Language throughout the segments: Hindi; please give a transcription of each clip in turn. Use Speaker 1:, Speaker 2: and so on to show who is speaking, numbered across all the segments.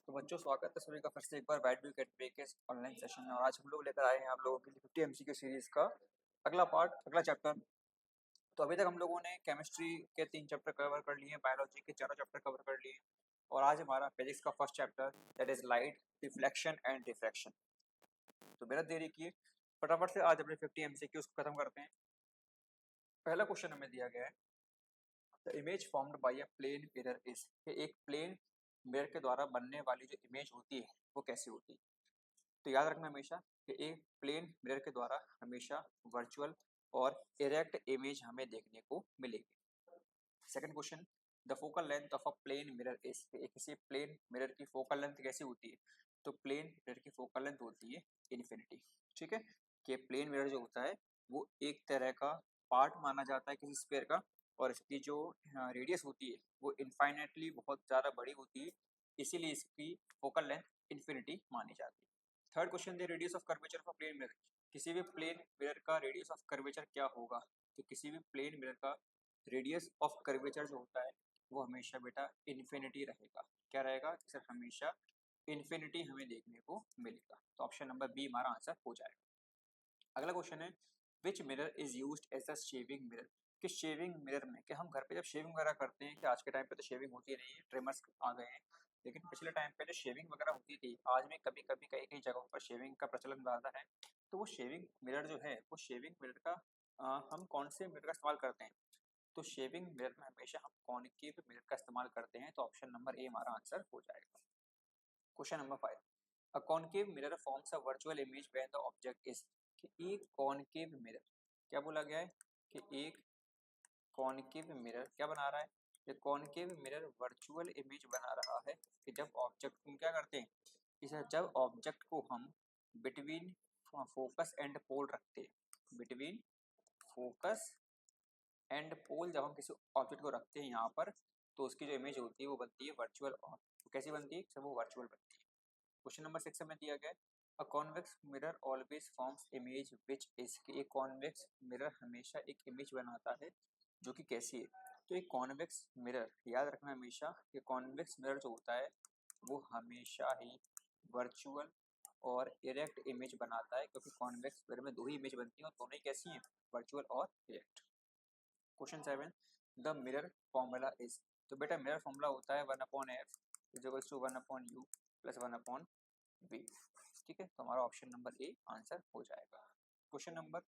Speaker 1: तो बच्चों स्वागत है सभी का फिर से एक बार बैड विकेट पे के ऑनलाइन सेशन में। और आज हम लोग लेकर आए हैं आप लोगों के लिए 50 एमसीक्यू सीरीज का अगला चैप्टर। तो अभी तक हम लोगों ने केमिस्ट्री के 3 चैप्टर कवर कर लिए, बायोलॉजी के 4 चैप्टर कवर कर लिए और आज हमारा फिजिक्स का first chapter that is light, reflection and refraction. तो बिना देरी किए फटाफट से आज अपने 50 एमसीक्यूज को खत्म करते हैं। पहला क्वेश्चन हमें दिया गया है, the image formed by a plane mirror is, एक प्लेन मिरर के द्वारा बनने वाली जो इमेज होती है वो कैसी होती है। तो याद रखना हमेशा कि एक प्लेन मिरर के द्वारा हमेशा वर्चुअल और इरेक्ट इमेज हमें देखने को मिलेगी। Second question, the focal length of a plane mirror is, किसी प्लेन मिरर की फोकल लेंथ कैसी होती है। तो प्लेन मिरर की फोकल लेंथ होती है इन्फिनिटी। ठीक है, कि प्लेन मिरर जो होता है वो एक तरह का पार्ट माना जाता है किसी स्फीयर का, और इसकी जो रेडियस होती है वो इनफाइनेटली बहुत ज़्यादा बड़ी होती है, इसीलिए इसकी फोकल लेंथ इन्फिनिटी मानी जाती है। Third question, the radius of curvature of a plane mirror, किसी भी प्लेन मिरर का रेडियस ऑफ कर्वेचर क्या होगा। तो किसी भी प्लेन मिरर का रेडियस ऑफ कर्वेचर जो होता है वो हमेशा बेटा इन्फिनिटी रहेगा। क्या रहेगा सर, हमेशा इन्फिनिटी हमें देखने को मिलेगा। तो ऑप्शन नंबर बी हमारा आंसर हो जाएगा। अगला क्वेश्चन है, which mirror is used as a shaving mirror, कि शेविंग मिरर में, कि हम घर पे जब शेविंग वगैरह करते हैं, कि आज के टाइम पे तो शेविंग होती नहीं है, ट्रिमर्स आ गए हैं, लेकिन पिछले टाइम पे जो शेविंग वगैरह होती थी, आज में कभी कभी कई कई जगहों पर शेविंग का प्रचलन ज़्यादा है। तो वो शेविंग मिरर जो है वो शेविंग मिरर का हम कौन से मिरर का इस्तेमाल करते हैं। तो शेविंग मिरर में हमेशा हम कॉनकेव मिरर का इस्तेमाल करते हैं। तो ऑप्शन नंबर ए हमारा आंसर हो जाएगा। Question number 5, a concave mirror forms a virtual image when the object is, कि एक कॉनकेव मिरर, क्या बोला गया है कि एक कॉनकेव मिरर क्या बना रहा है, ये कॉनकेव मिरर वर्चुअल इमेज बना रहा है कि जब ऑब्जेक्ट को क्या करते हैं, इसे जब ऑब्जेक्ट को हम बिटवीन फोकस एंड पोल रखते हैं, बिटवीन फोकस एंड पोल जब हम किसी ऑब्जेक्ट को रखते हैं यहाँ पर, तो उसकी जो इमेज होती है वो बनती है वर्चुअल। और तो कैसी बनती है सर, वो वर्चुअल बनती है। क्वेश्चन नंबर 6 में दिया गया है, a convex mirror always forms image which is, कि एक कॉन्वेक्स मिरर हमेशा एक इमेज बनाता है जो कि कैसी है। तो एक कॉन्वेक्स मिरर, याद रखना हमेशा कि कॉन्वेक्स मिरर जो होता है वो हमेशा ही वर्चुअल और इरेक्ट इमेज बनाता है, क्योंकि कॉन्वेक्स मिरर में दो ही इमेज बनती है और दोनों ही कैसी हैं, वर्चुअल और erect. Question 7, the mirror formula is, तो बेटा मिरर फॉर्मूला होता है 1/f is equals to 1/u plus 1/v। ठीक है, तो हमारा ऑप्शन नंबर ए आंसर हो जाएगा। क्वेश्चन नंबर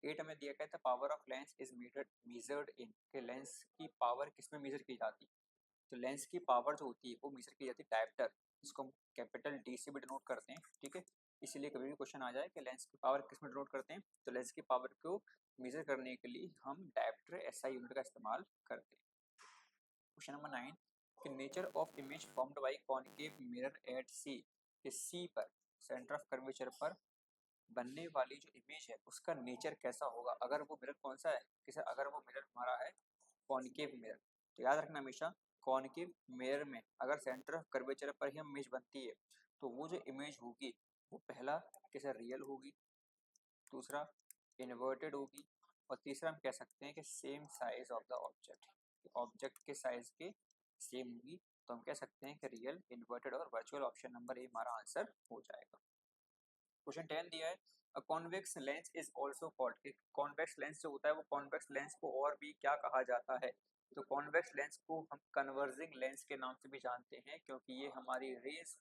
Speaker 1: 8 हमें दिया गया था, power of lens is measured in, के लेंस की पावर किस में मेजर की जाती है। तो लेंस की पावर जो होती है वो मेजर की जाती है डायप्टर, इसको हम कैपिटल डी से भी डिनोट करते हैं। ठीक है, इसीलिए कभी भी क्वेश्चन आ जाए कि लेंस की पावर किस में डिनोट करते हैं, तो लेंस की पावर को मेजर करने के लिए हम डायप्टर एसआई यूनिट का इस्तेमाल करते हैं। क्वेश्चन नंबर 9, कि nature of image formed by concave mirror at C, कि सी पर सेंटर ऑफ कर्वेचर पर बनने वाली जो इमेज है उसका नेचर कैसा होगा, अगर वो मिरर कौन सा है, किसे अगर वो मिरर हमारा है कॉनकेव मिरर। तो याद रखना हमेशा कॉनकेव मिरर में अगर सेंटर ऑफ कर्वेचर पर ही इमेज बनती है तो वो जो इमेज होगी वो पहला कैसे रियल होगी, दूसरा इन्वर्टेड होगी, और तीसरा हम कह सकते हैं कि same size of the object, object के साइज के सेम होगी। तो हम कह सकते हैं कि रियल, इन्वर्टेड और वर्चुअल। ऑप्शन नंबर ए हमारा आंसर हो जाएगा। क्वेश्चन 10 दिया है, a convex lens is also called, convex lens जो होता है वो कॉन्वेक्स लेंस को और भी क्या कहा जाता है। तो कॉन्वेक्स लेंस को हम कन्वर्जिंग लेंस के नाम से भी जानते हैं, क्योंकि ये हमारी रेज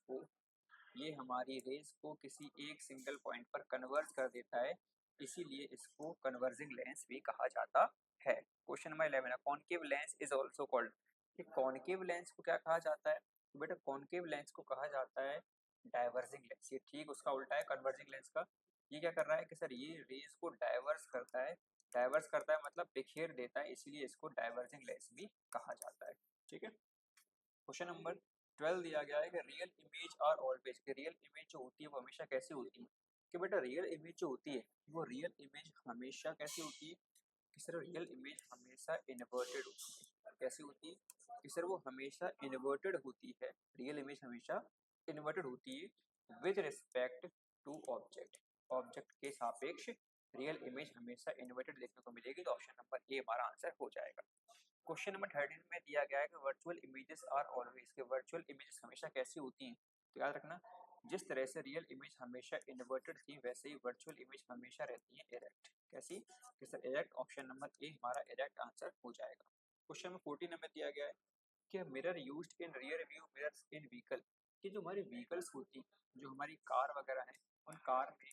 Speaker 1: को किसी एक सिंगल पॉइंट पर कन्वर्ज कर देता है, इसीलिए इसको कन्वर्जिंग लेंस भी कहा जाता है। क्वेश्चन नंबर 11 है, concave lens is also called, concave lens को क्या कहा जाता है। तो बेटा कॉनकेव लेंस को कहा जाता है डाइवर्जिंग लेंस, ये ठीक उसका उल्टा है कन्वर्जिंग लेंस का। ये क्या कर रहा है कि सर ये रेज को डाइवर्स करता है, डाइवर्स करता है मतलब बिखेर देता है, इसीलिए इसको डाइवर्जिंग लेंस भी कहा जाता है। ठीक है, क्वेश्चन नंबर 12 दिया गया है कि रियल इमेज आर ऑलवेज, कि रियल इमेज जो होती है वो हमेशा कैसी होती है। कि बेटा रियल इमेज जो होती है वो रियल इमेज हमेशा कैसी होती है, कि सर रियल इमेज हमेशा इन्वर्टेड होती है। कैसी होती है कि सर वो हमेशा इन्वर्टेड होती है, रियल इमेज हमेशा इन्वर्टेड होती है with respect to object, object के सापेक्ष रियल इमेज हमेशा इन्वर्टेड देखने को मिलेगी, तो ऑप्शन नंबर ए हमारा आंसर हो जाएगा। क्वेश्चन नंबर 13 में दिया गया है कि वर्चुअल इमेजेस आर ऑलवेज, के वर्चुअल इमेजेस हमेशा कैसी होती हैं, तो याद रखना जिस तरह से रियल इमेज हमेशा इन्वर्टेड थी वैसे ही वर्चुअल इमेज हमेशा रहती है इरेक्ट। कैसी? कि सर इरेक्ट, ऑप्शन नंबर ए हमारा इरेक्ट आंसर हो जाएगा। क्वेश्चन नंबर 14 में दिया गया है कि mirror used in rear view mirrors in vehicle, कि जो हमारी व्हीकल्स होती, जो हमारी कार वगैरह है, उन कार में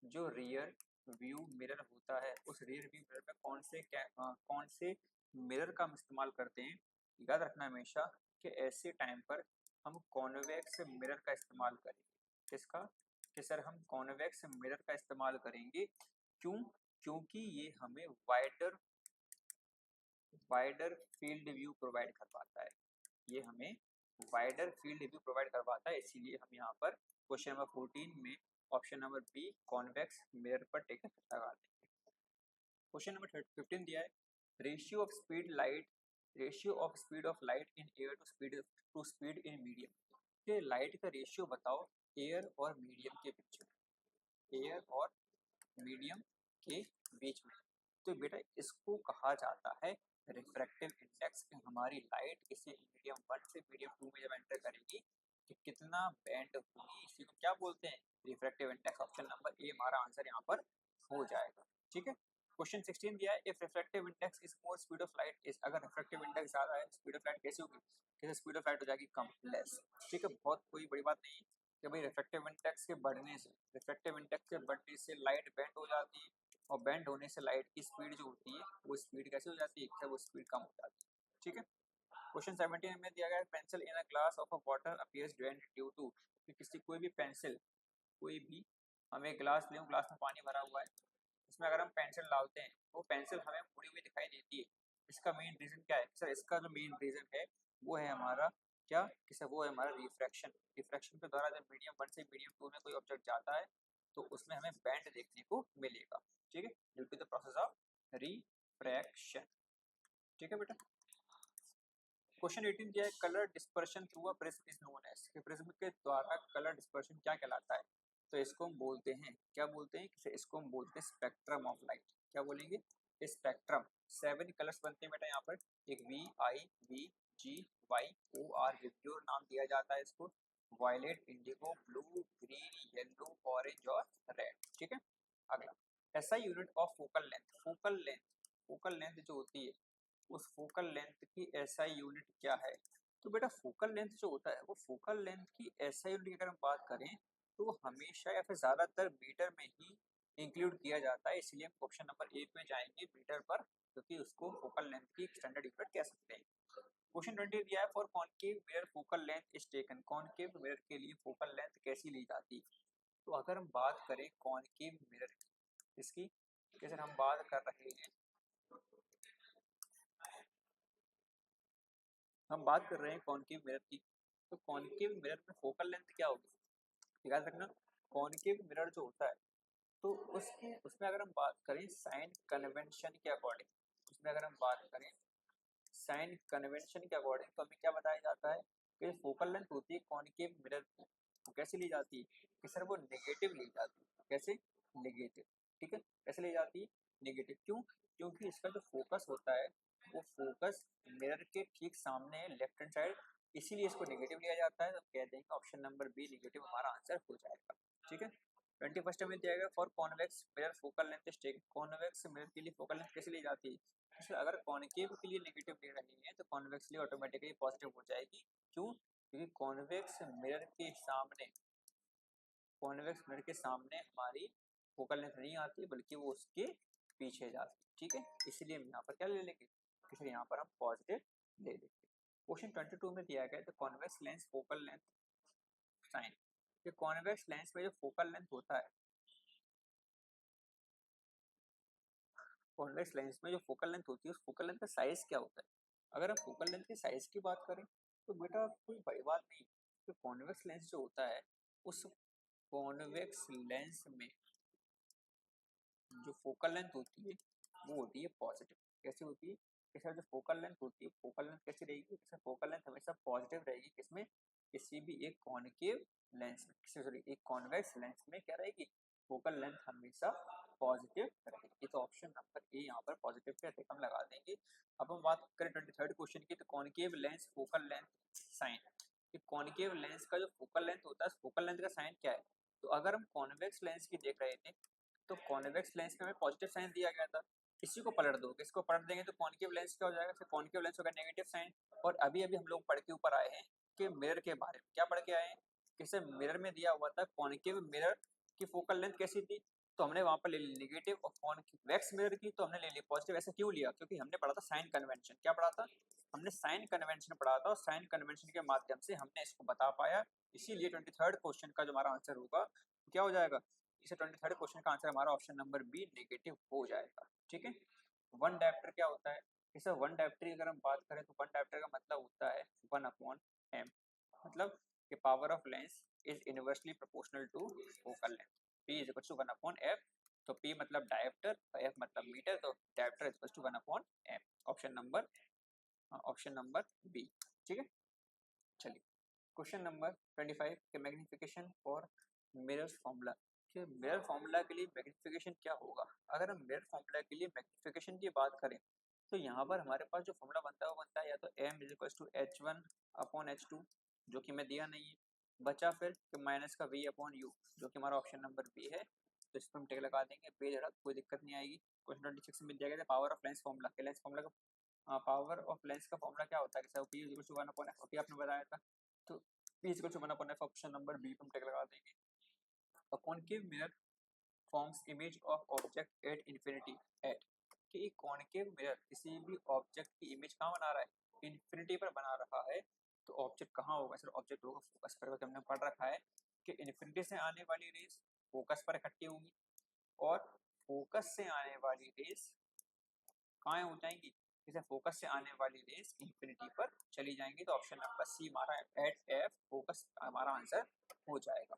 Speaker 1: जो रियर व्यू मिरर होता है उस रियर व्यू मिरर में कौन से मिरर का हम इस्तेमाल करते हैं। याद रखना हमेशा कि ऐसे टाइम पर हम कॉन्वेक्स मिरर का इस्तेमाल करेंगे। किसका? कि सर हम कॉन्वेक्स मिरर का इस्तेमाल करेंगे। क्यों? क्योंकि ये हमें वाइडर फील्ड व्यू प्रोवाइड करवाता है। ये हमें वाइडर फील्ड व्यू प्रोवाइड करवाता है, इसीलिए हम यहाँ पर क्वेश्चन नंबर 14 में option number B convex mirror पर टिक लगा देंगे। क्वेश्चन नंबर 15 दिया है ratio of speed of light in air to speed in medium, कि लाइट का रेशियो बताओ एयर और मीडियम के बीच में, एयर और मीडियम के बीच में। तो बेटा इसको कहा जाता है रिफ्रैक्टिव इंडेक्स। हमारी लाइट किसी मीडियम 1 से मीडियम 2 में जब एंटर करेगी कि कितना बेंड होगी, इसी को क्या बोलते हैं? Refractive index. ऑप्शन नंबर ए हमारा आंसर यहाँ पर हो जाएगा। ठीक है। क्वेश्चन 16 दिया है if refractive index is more speed of light is, अगर रिफ्रैक्टिव इंडेक्स ज्यादा है स्पीड ऑफ लाइट कैसे होगी? कैसे स्पीड ऑफ लाइट हो जाएगी? कम, लेस। ठीक है, बहुत कोई बड़ी बात नहीं कि भाई रिफ्रैक्टिव इंडेक्स के बढ़ने से लाइट बेंड हो जाती है, और बेंड होने से लाइट की स्पीड जो होती है वो स्पीड कैसे हो जाती है? वो स्पीड कम हो जाती है। ठीक है। क्वेश्चन 17 में दिया गया है pencil in a glass of a water appears drained due to, कि किसी कोई भी पेंसिल, कोई भी हमें ग्लास ले, ग्लास में पानी भरा हुआ है, इसमें अगर हम पेंसिल डालते हैं वो पेंसिल हमें मुड़ी हुई दिखाई देती है। इसका मेन रीजन क्या है? सर इसका जो मेन रीजन है वो है हमारा क्या? कि सर वो है हमारा रिफ्रैक्शन। रिफ्रैक्शन के द्वारा जब मीडियम 1 से मीडियम 2 में कोई ऑब्जेक्ट जाता है तो उसमें हमें बैंड देखने को मिलेगा। ठीक है, due to the process of refraction. ठीक है बेटा। क्वेश्चन 18 दिया है colour dispersion through a prism is known as, कि प्रिज्म के द्वारा कलर डिस्पर्शन क्या कहलाता है? तो इसको हम बोलते हैं, क्या बोलते हैं? इसको हम बोलते हैं स्पेक्ट्रम ऑफ लाइट। क्या बोलेंगे? स्पेक्ट्रम। 7 कलर्स बनते हैं बेटा यहाँ पर, एक VIVGY OR विब्ग्योर नाम दिया जाता है इसको, violet, indigo, blue, green, yellow, orange और रेड। ठीक है। अगला SI unit of focal length. Focal length जो होती है उस फोकल लेंथ की SI यूनिट क्या है? तो बेटा फोकल लेंथ जो होता है वो फोकल लेंथ की SI यूनिट की अगर हम बात करें तो वो हमेशा या फिर ज्यादातर मीटर में ही इंक्लूड किया जाता है, इसलिए हम ऑप्शन नंबर 1 में जाएंगे मीटर पर, क्योंकि उसको फोकल लेंथ की स्टैंडर्ड यूनिट कह सकते हैं। क्वेश्चन 20 दिया है for concave mirror focal length is taken, concave mirror के लिए फोकल लेंथ कैसी ली जाती है? तो अगर हम बात करें कॉनकेव मिरर की, इसकी जैसे हम बात कर रहे हैं, हम बात कर रहे हैं कॉनकेव मिरर की, तो कॉनकेव मिरर में फोकल लेंथ क्या होगी? याद रखना कॉनकेव मिरर जो होता है तो उसमें अगर हम बात करें साइन कन्वेंशन के अकॉर्डिंग, उसमें अगर हम बात करें साइन कन्वेंशन के अकॉर्डिंग तो हमें क्या बताया जाता है कि फोकल लेंथ होती है कॉनकेव मिरर की, वो कैसे ली जाती है? कि सर वो नेगेटिव ली जाती है। कैसे? नेगेटिव। ठीक है, कैसे ली जाती है? नेगेटिव। क्यों? क्योंकि इसका जो फोकस होता है वो फोकस मिरर के ठीक सामने है, लेफ्ट हैंड साइड, इसीलिए इसको नेगेटिव लिया जाता है। तो कह देंगे ऑप्शन नंबर बी नेगेटिव हमारा आंसर हो जाएगा। ठीक है। 21 में दिया गया for convex mirror focal length is taken, convex mirror के लिए फोकल लेंथ कैसे ली जाती है? तो अगर कॉनकेव के लिए नेगेटिव ले रही है तो कॉन्वेक्स के लिए ऑटोमेटिकली पॉजिटिव हो जाएगी। क्यों? क्योंकि कॉन्वेक्स मिरर के सामने हमारी फोकल लेंथ नहीं आती बल्कि वो उसके पीछे जाती है। ठीक है, इसलिए हम यहाँ पर क्या ले लेंगे? इसलिए यहाँ पर हम पॉजिटिव ले लेंगे। क्वेश्चन 22 में दिया गया है convex lens focal length sign, ये कॉन्वेक्स लेंस में जो फोकल लेंथ होता है, कॉन्वेक्स लेंस में जो फोकल लेंथ होती है उस फोकल लेंथ का साइज क्या होता है? अगर हम फोकल लेंथ के साइज की बात करें तो बेटा कोई बड़ी बात नहीं, तो कॉन्वेक्स लेंस जो होता है उस कॉन्वेक्स लेंस में जो फोकल लेंथ होती है वो होती है पॉजिटिव। कैसी होती है? इसका जो फोकल लेंथ होती है, फोकल लेंथ कैसी रहेगी? इसका फोकल लेंथ हमेशा पॉजिटिव रहेगी। किसमें? किसी भी एक कॉनकेव लेंस में, सॉरी एक कॉन्वेक्स लेंस में क्या रहेगी? फोकल लेंथ हमेशा पॉजिटिव रहेगी। तो ऑप्शन नंबर ए यहाँ पर पॉजिटिव क्या हम लगा देंगे। अब हम बात करें 23rd क्वेश्चन की, तो concave lens focal length sign. Concave lens का जो फोकल लेंथ होता है, फोकल लेंथ का साइन क्या है। तो अगर हम कॉन्वेक्स लेंस की देख रहे थे, तो कॉन्वेक्स लेंस में हमें पॉजिटिव साइन दिया गया था। इसी को पलट दो, इसको पलट देंगे तो कॉनकेव लेंस क्या हो जाएगा, फिर कॉनकेव लेंस होगा नेगेटिव साइन। और अभी अभी हम लोग पढ़ के ऊपर आए हैं कि मिरर के बारे में, क्या पढ़ के आए हैं, किसे मिरर में दिया हुआ था कॉनकेव मिरर की फोकल लेंथ कैसी थी, तो हमने वहां पर ले ली नेगेटिव, और कॉन्वेक्स मिरर की तो हमने ले ली पॉजिटिव। ऐसा क्यों लिया, क्योंकि हमने पढ़ा था साइन कन्वेंशन। क्या पढ़ा था, हमने साइन कन्वेंशन पढ़ा था, और साइन कन्वेंशन के माध्यम से हमने इसको बता पाया। इसीलिए 23rd क्वेश्चन का जो हमारा आंसर होगा क्या हो जाएगा, इसे 23rd क्वेश्चन का आंसर हमारा ऑप्शन नंबर बी नेगेटिव हो जाएगा। ठीक है। वन डायप्टर क्या होता है, इसे वन डायप्टर की अगर हम बात करें तो वन डायप्टर का मतलब होता है 1/m, मतलब कि power of lens is inversely proportional to focal length. P is equal to 1/f। तो P मतलब डायप्टर, F मतलब मीटर, तो dioptre is equal to 1/m। Option number B. ठीक है। चलिए क्वेश्चन नंबर 25 के मैग्निफिकेशन फॉर मिरर फॉर्मूला। कि मिरर फॉर्मूला के लिए मैग्निफिकेशन क्या होगा। अगर हम मिरर फॉर्मूला के लिए मैग्निफिकेशन की बात करें, तो यहाँ पर हमारे पास जो फॉर्मूला बनता है वो बनता है या तो m is equal to h1/h2, जो कि मैं दिया नहीं है, बचा फिर माइनस का v अपॉन यू, जो कि हमारा ऑप्शन नंबर बी है। तो इस पर हम टिक लगा देंगे, बेझड़क कोई दिक्कत नहीं आएगी। क्वेश्चन 26 में दिया गया था पावर ऑफ लेंस फॉर्मूला के, लेंस फॉर्मूला का पावर ऑफ लेंस का फॉर्मूला क्या होता है, जैसे p is equal to 1/f, okay आपने बताया था। तो p is equal to 1/f, option number B पर हम टिक लगा देंगे। A concave mirror forms image of object at infinity at, कि एक कॉनकेव मिरर किसी भी ऑब्जेक्ट की इमेज कहाँ बना रहा है, इन्फिनिटी पर बना रहा है। तो ऑब्जेक्ट कहाँ होगा, सर ऑब्जेक्ट होगा फोकस पर। हमने पढ़ रखा है कि इन्फिनिटी से आने वाली रेस फोकस पर इकट्ठी होंगी, और फोकस से आने वाली रेस कहाँ हो जाएंगी, जैसे फोकस से आने वाली रेस इन्फिनिटी पर चली जाएंगी। तो ऑप्शन नंबर सी हमारा एट एफ फोकस हमारा आंसर हो जाएगा।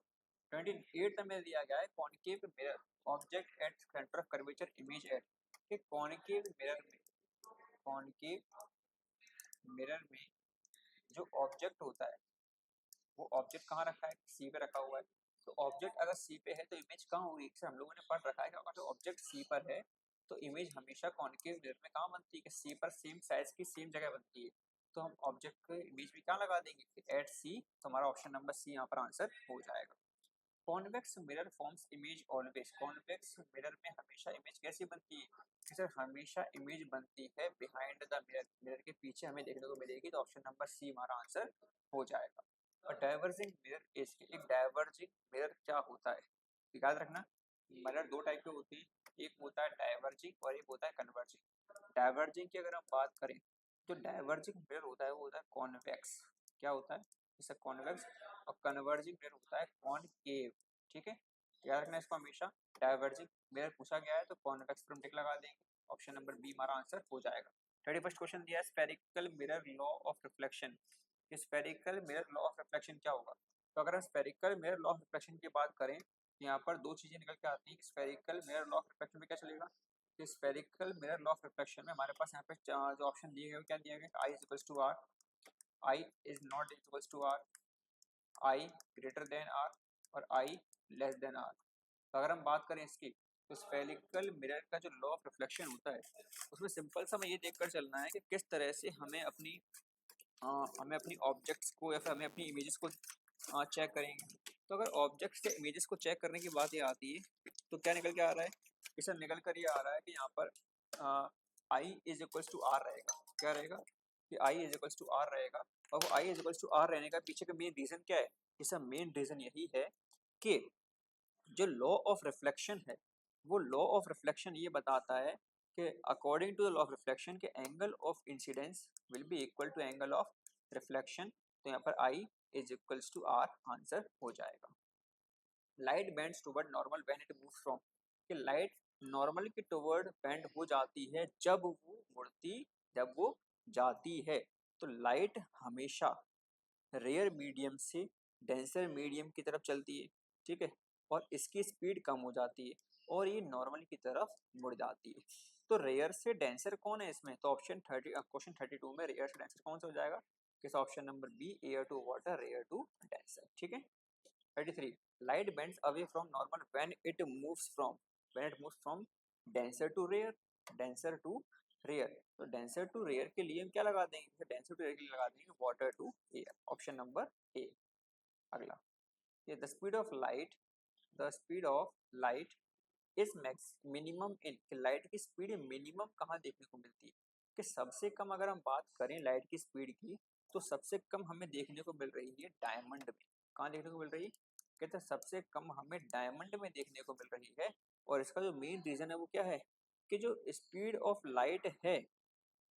Speaker 1: 28 में दिया गया है concave mirror object at centre of curvature image at, कि कॉनकेव मिरर में जो ऑब्जेक्ट होता है वो ऑब्जेक्ट कहाँ रखा है, सी पे रखा हुआ है। तो ऑब्जेक्ट अगर सी पे है तो इमेज कहाँ होगी, हम लोगों ने पढ़ रखा है कि अगर ऑब्जेक्ट सी पर है तो इमेज हमेशा कॉनकेव मिरर में कहाँ बनती है, कि सी पर सेम साइज की सेम जगह बनती है। तो हम ऑब्जेक्ट के इमेज भी कहाँ लगा देंगे, एट सी। तो हमारा ऑप्शन नंबर सी यहाँ पर आंसर हो जाएगा। Convex mirror forms image always, convex mirror में हमेशा इमेज कैसी बनती है, कि सर हमेशा इमेज बनती है बिहाइंड द मिरर, मिरर के पीछे हमें देखने को मिलेगी। तो ऑप्शन नंबर सी हमारा आंसर हो जाएगा। और डाइवर्जिंग मिरर इज, एक डाइवर्जिंग मिरर क्या होता है, याद रखना मिरर दो टाइप के होते हैं, एक होता है डाइवर्जिंग और एक होता है कन्वर्जिंग। डाइवर्जिंग की अगर हम बात करें, जो डाइवर्जिंग मिरर होता है वो होता है कॉन्वेक्स, क्या होता है जैसे कॉन्वेक्स, और कन्वर्जिंग मिरर होता है कॉनकेव। ठीक है, याद रखना इसको हमेशा। डाइवर्जिंग मिरर पूछा गया है तो कॉन्वेक्स पर हम टिक लगा देंगे, ऑप्शन नंबर बी हमारा आंसर हो जाएगा। 31st क्वेश्चन दिया है spherical mirror law of reflection. Spherical mirror law of reflection क्या होगा। तो अगर हम spherical mirror law of reflection की बात करें तो यहाँ पर दो चीजें निकल के आती हैं। Spherical mirror law of reflection में क्या चलेगा, कि spherical mirror law of reflection में हमारे पास यहाँ पे जो ऑप्शन दिए गए क्या दिया गया, I is equals to R, I is not equals to R, I greater than R, और आई लेस देन आर। तो अगर हम बात करें इसकी, तो स्फेरिकल मिरर का जो लॉ ऑफ रिफ्लेक्शन होता है उसमें सिंपल सा हमें ये देखकर चलना है कि किस तरह से हमें अपनी ऑब्जेक्ट्स को या फिर हमें अपनी इमेजेस को चेक करेंगे। तो अगर ऑब्जेक्ट्स के इमेजेस को चेक करने की बात ये आती है तो क्या निकल के आ रहा है, इसे निकल कर ये आ रहा है कि यहाँ पर I is equals to are रहेगा। क्या रहेगा, कि आई इज इक्वल्स टू आर रहेगा। और वो आई इज इक्वल्स टू आर रहने का पीछे का मेन रीजन क्या है, इसका मेन रीजन यही है कि जो लॉ ऑफ रिफ्लेक्शन है वो लॉ ऑफ रिफ्लेक्शन ये बताता है कि according to the law of reflection के angle of incidence will be equal to angle of reflection. तो यहाँ पर I is equals to R answer हो जाएगा। Light bends toward normal when it moves from, कि लाइट नॉर्मल के टुवर्ड बेंड हो जाती है जब वो जाती है। तो लाइट हमेशा रेयर मीडियम से डेंसर मीडियम की तरफ चलती है। ठीक है, और इसकी स्पीड कम हो जाती है और ये नॉर्मल की तरफ मुड़ जाती है। तो रेयर से डेंसर कौन है इसमें, तो क्वेश्चन 32 में रेयर से डेंसर कौन सा हो जाएगा, किस option number B air to water rare to denser. ठीक है। 33 light bends away from normal when it moves from, when it moves from denser to rare, denser to rare. तो डेंसर टू रेयर के लिए हम क्या लगा देंगे, डेंसर टू रेयर के लिए लगा देंगे water to air, option number A. अगला, ये the speed of light, the speed of light is max minimum in, कि लाइट की स्पीड मिनिमम कहाँ देखने को मिलती है, कि सबसे कम अगर हम बात करें लाइट की स्पीड की, तो सबसे कम हमें देखने को मिल रही है डायमंड में। कहाँ देखने को मिल रही है, कहते हैं सबसे कम हमें डायमंड में देखने को मिल रही है। और इसका जो मेन रीजन है वो क्या है, कि जो स्पीड ऑफ लाइट है,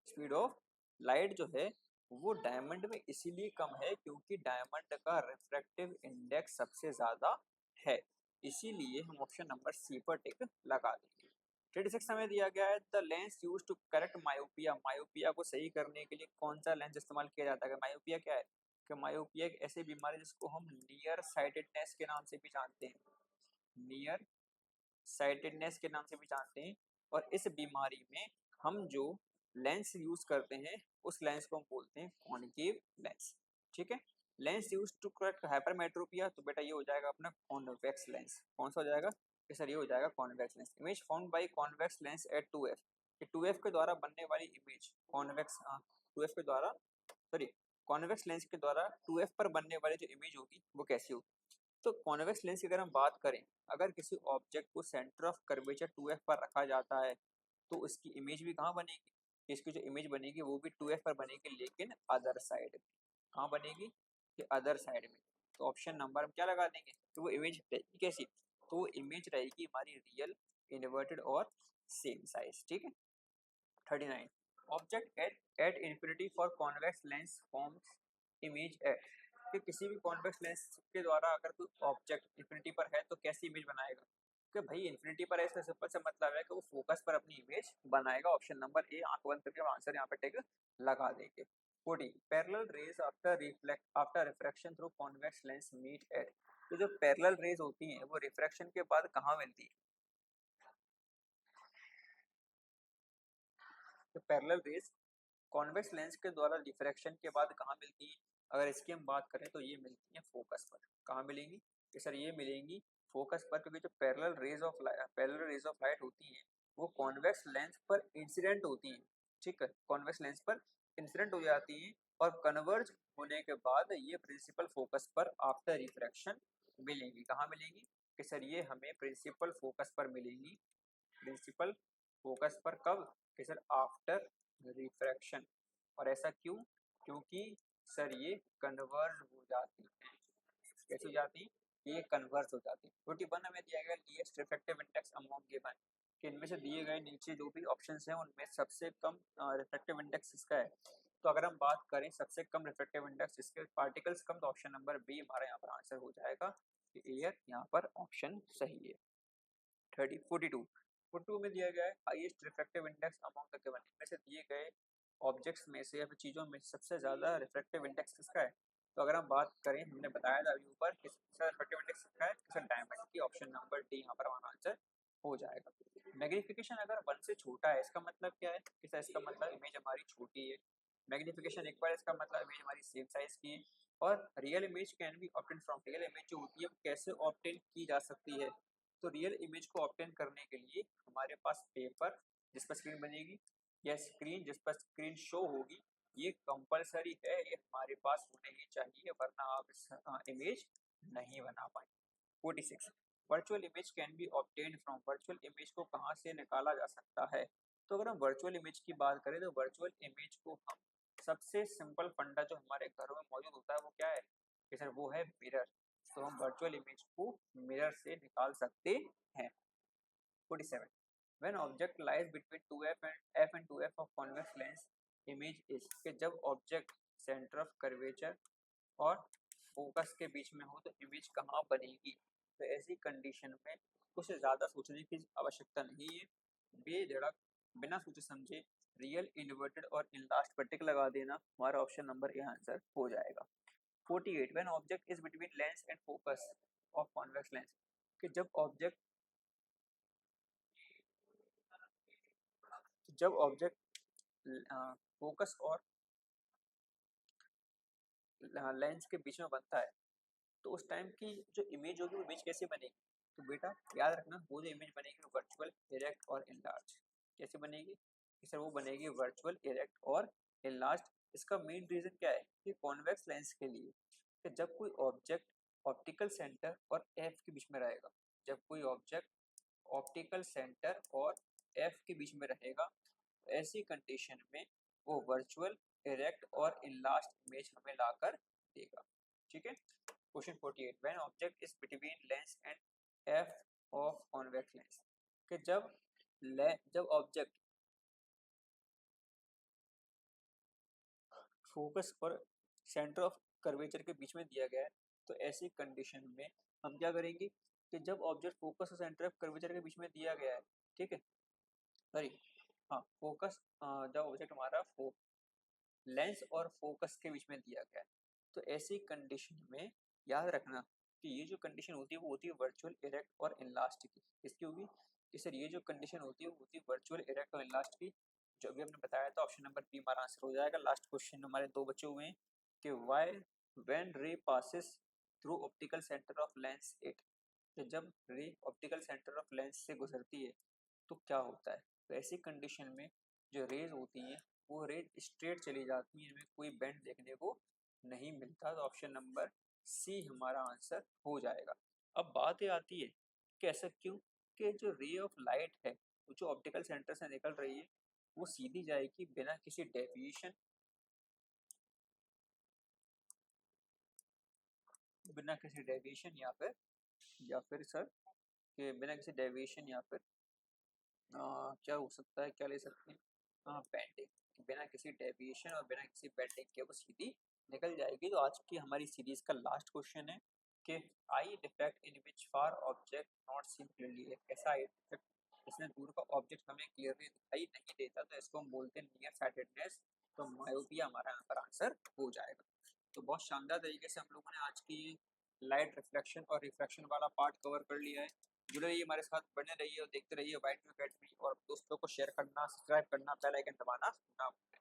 Speaker 1: स्पीड ऑफ लाइट जो है वो डायमंड में इसीलिए कम है क्योंकि डायमंड का रिफ्रैक्टिव इंडेक्स सबसे ज्यादा है, इसीलिए हम ऑप्शन नंबर सी पर टिक लगा देंगे। 36 हमें दिया गया है the lens use to correct myopia, myopia को सही करने के लिए कौन सा लेंस इस्तेमाल किया जाता है। मायोपिया क्या है, कि मायोपिया एक ऐसी बीमारी जिसको हम नियर साइटेडनेस के नाम से भी जानते हैं, नियर साइटेडनेस के नाम से भी जानते हैं। और इस बीमारी में हम जो लेंस यूज करते हैं उस लेंस को हम बोलते हैं कॉनकेव लेंस। ठीक है, lens use to correct hypermetropia, तो बेटा ये हो जाएगा अपना कॉन्वेक्स लेंस। कौन सा हो जाएगा, कि सर ये हो जाएगा convex lens. Image found by convex lens at 2f, कि 2f के द्वारा बनने वाली इमेज कॉन्वेक्स 2f के द्वारा, सॉरी कॉन्वेक्स लेंस के द्वारा 2f पर बनने वाली जो इमेज होगी वो कैसी होगी। तो कॉन्वेक्स लेंस की अगर हम बात करें, अगर किसी ऑब्जेक्ट को सेंटर ऑफ कर्वेचर 2f पर रखा जाता है तो उसकी इमेज भी कहाँ बनेगी, इसकी जो इमेज बनेगी वो भी 2f पर बनेगी, लेकिन अदर साइड में। कहाँ बनेगी, कि अदर साइड में। तो ऑप्शन नंबर हम क्या लगा देंगे, तो वो इमेज रहेगी कैसी, तो वो इमेज रहेगी हमारी रियल, इन्वर्टेड और सेम साइज। ठीक है। 39 object at infinity for convex lens forms image at, कि किसी भी कॉन्वेक्स लेंस के द्वारा अगर कोई ऑब्जेक्ट इन्फिनिटी पर है तो कैसी इमेज बनाएगा, कि भाई इन्फिनिटी पर है इसका सिंपल सा मतलब है कि वो फोकस पर अपनी इमेज बनाएगा। ऑप्शन नंबर ए, आंख बंद करके आंसर यहाँ पे टिक लगा देंगे। 40 parallel rays after refraction through convex lens meet at, तो जो पैरेलल रेज होती हैं वो रिफ्रैक्शन के बाद कहाँ मिलती है, तो पैरेलल रेज कॉन्वेक्स लेंस के द्वारा डिफ्रैक्शन के बाद कहाँ मिलती है, अगर इसकी हम बात करें तो ये मिलती है फोकस पर। कहाँ मिलेंगी, कि सर ये मिलेंगी फोकस पर, क्योंकि जो पैरेलल रेज ऑफ लाइट होती हैं वो कॉन्वेक्स लेंस पर इंसिडेंट होती हैं। ठीक है, कॉन्वेक्स लेंस पर इंसिडेंट हो जाती हैं और कन्वर्ज होने के बाद ये प्रिंसिपल फोकस पर आफ्टर रिफ्रैक्शन मिलेंगी। कहाँ मिलेंगी, कि सर ये हमें प्रिंसिपल फोकस पर मिलेंगी, प्रिंसिपल फोकस पर कब, कि सर आफ्टर रिफ्रैक्शन। और ऐसा क्यों, क्योंकि सर ये कन्वर्ज हो जाती है। कैसे हो जाती है, ये कन्वर्ज हो जाती है। 41 हमें दिया गया least refractive index among given, कि इनमें से दिए गए नीचे जो भी ऑप्शंस हैं उनमें सबसे कम रिफ्रैक्टिव इंडेक्स इसका है। तो अगर हम बात करें सबसे कम रिफ्रैक्टिव इंडेक्स इसके पार्टिकल्स कम, तो ऑप्शन नंबर बी हमारा यहाँ पर आंसर हो जाएगा, कि एयर यहाँ पर ऑप्शन सही है। 42 में दिया गया है highest refractive index among the given, इनमें से दिए गए ऑब्जेक्ट्स में से या फिर चीज़ों में सबसे ज़्यादा रिफ्रैक्टिव इंडेक्स किसका है। तो अगर हम बात करें, हमने बताया था अभी ऊपर किसका रिफ्रैक्टिव इंडेक्स किसका है, किसका डायमंड की, ऑप्शन नंबर डी यहाँ पर हमारा आंसर हो जाएगा। मैग्निफिकेशन अगर 1 से छोटा है इसका मतलब क्या है, कि इसका मतलब इमेज हमारी छोटी है। मैग्निफिकेशन एक बार इसका मतलब इमेज हमारी सेम साइज की है। और real image can be obtain from, real image जो होती है वो कैसे ऑब्टेन की जा सकती है, तो रियल इमेज को ऑब्टेन करने के लिए हमारे पास पेपर जिस पर स्क्रीन बनेगी या स्क्रीन जिस पर स्क्रीन शो होगी, ये कंपलसरी है, ये हमारे पास होने ही चाहिए, वरना आप इस इमेज नहीं बना पाएंगे। 46 virtual image can be obtained from, virtual image को कहाँ से निकाला जा सकता है। तो अगर हम वर्चुअल इमेज की बात करें तो वर्चुअल इमेज को हम सबसे सिंपल फंडा जो हमारे घरों में मौजूद होता है वो क्या है, कि सर वो है मिरर। तो हम वर्चुअल इमेज को मिरर से निकाल सकते हैं। 47 when object lies between 2f and f and 2f of convex lens image is, कि जब ऑब्जेक्ट सेंटर ऑफ कर्वेचर और फोकस के बीच में हो तो इमेज कहाँ बनेगी। तो ऐसी कंडीशन में कुछ ज़्यादा सोचने की आवश्यकता नहीं है, बेधड़क बिना सोचे समझे रियल, इन्वर्टेड और इनलास्ट पर टिक लगा देना, हमारा ऑप्शन नंबर ए आंसर हो जाएगा। 48 when object is between lens and focus of convex lens, कि जब ऑब्जेक्ट फोकस और लेंस के बीच में बनता है तो उस टाइम की जो इमेज होगी वो इमेज कैसे बनेगी, तो बेटा याद रखना वो जो इमेज बनेगी वर्चुअल, इरेक्ट और इनलार्ज। कैसे बनेगी कि सर वो बनेगी वर्चुअल, इरेक्ट और इनलार्ज। इसका मेन रीजन क्या है कि कॉन्वेक्स लेंस के लिए कि जब कोई ऑब्जेक्ट ऑप्टिकल सेंटर और एफ के बीच में रहेगा, जब कोई ऑब्जेक्ट ऑप्टिकल सेंटर और एफ के बीच में रहेगा, ऐसी कंडीशन में वो वर्चुअल, इरेक्ट और इनलार्ज इमेज हमें लाकर देगा। ठीक है। Question 48, when object is between lens and F of convex lens, कि जब ऑब्जेक्ट फोकस और सेंटर ऑफ कर्वेचर के बीच में दिया गया है, तो ऐसी कंडीशन में हम क्या करेंगे कि जब ऑब्जेक्ट फोकस और सेंटर ऑफ कर्वेचर के बीच में दिया गया है, ठीक है, सॉरी, हाँ फोकस, जब ऑब्जेक्ट हमारा लेंस और फोकस के बीच में दिया गया है, तो ऐसी कंडीशन में याद रखना कि ये जो कंडीशन होती है वो होती है वर्चुअल, इरेक्ट और इनलास्ट की। किसकी होगी कि सर ये जो कंडीशन होती है वो होती है वर्चुअल, इरेक्ट और इनलास्ट की, जो अभी हमने बताया था। ऑप्शन नंबर बी हमारा आंसर हो जाएगा। लास्ट क्वेश्चन हमारे दो बचे हुए हैं कि व्हाई व्हेन रे passes through optical centre of lens it, कि जब ray optical centre of lens से गुजरती है तो क्या होता है। तो ऐसी कंडीशन में जो रेज होती हैं वो रेज स्ट्रेट चली जाती हैं, हमें कोई बेंड देखने को नहीं मिलता। तो ऑप्शन नंबर सी हमारा आंसर हो जाएगा। अब बात ये आती है कि ऐसा क्यों, कि जो रे ऑफ लाइट है वो जो ऑप्टिकल सेंटर से निकल रही है वो सीधी जाएगी बिना किसी डेविएशन, बिना किसी डेविएशन या फिर सर कि बिना किसी डेविएशन या फिर क्या हो सकता है, क्या ले सकते हैं, हाँ बेंडिंग, बिना किसी डेविएशन और बिना किसी बेंडिंग के वो सीधी निकल जाएगी। तो आज की हमारी सीरीज का लास्ट क्वेश्चन है कि eye defect in which far object not seen clearly, एक ऐसा आई डिफेक्ट इसमें दूर का ऑब्जेक्ट हमें क्लियरली दिखाई नहीं देता, तो इसको हम बोलते हैं नियर साइटेडनेस। तो मायोपिया हमारा यहाँ पर आंसर हो जाएगा। तो बहुत शानदार तरीके से हम लोगों ने आज की लाइट रिफ्लेक्शन और रिफ्रैक्शन वाला पार्ट कवर कर लिया है। जुड़े रहिए हमारे साथ, बने रहिए और देखते रहिए वाइट व्यू अकेडमी, और दोस्तों को शेयर करना, सब्सक्राइब करना, बेल आइकन दबाना ना भूलें।